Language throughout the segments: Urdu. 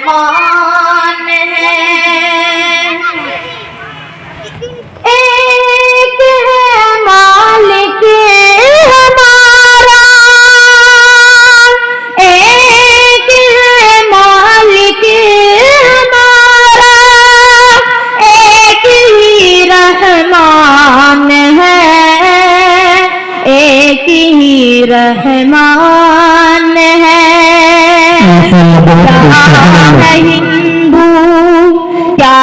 رحمان ہے، ایک ہے مالک ہمارا، ایک ہے مالک ہمارا، ایک ہی رحمان ہے، ایک ہی رحمان ہے۔ کیا ہے ہندو، کیا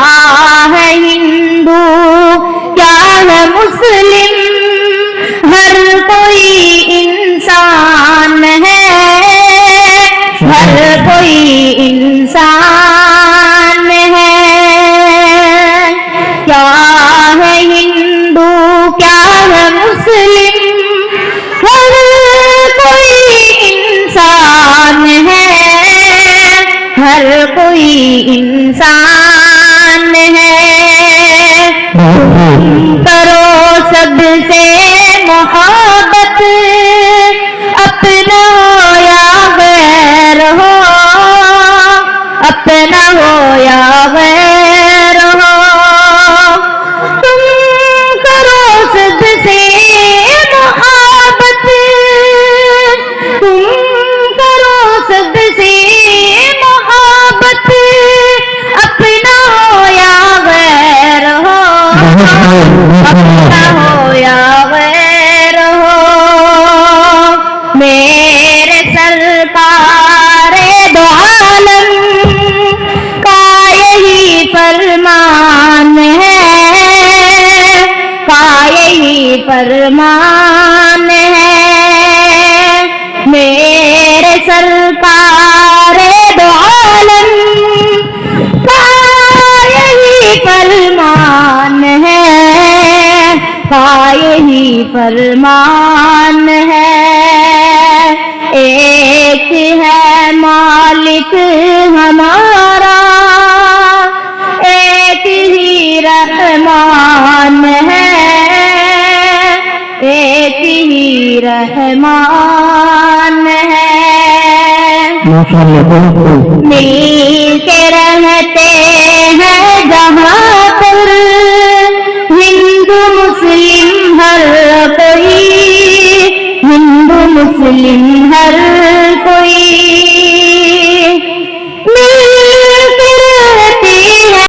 ہے ہندو، کیا ہے مسلم، ہر کوئی انسان ہے، ہر کوئی انسان ہے۔ کیا ہے ہندو، کیا ہے مسلم، ہر کوئی انسان ہے، ہر کوئی انسان ہے۔ تم کرو سب سے محبت، اپنا ہو یا غیر ہو، اپنا ہو یا غیر ہو۔ تم کرو سب سے محبت، تم کرو سب سے محبت، اپنا ہو یا غیر ہو، اپنا ہو یا غیر ہو۔ میرے سرکار دو عالم کا یہی فرمان ہے، کا یہی فرمان ہے۔ میرے سرکار دو عالم کا یہی فرمان ہے، کا یہی فرمان ہے۔ ایک ہے مالک ہمارا، ایک ہی رحمان ہے، ایک ہی رحمان ہے۔ مل کے رہتے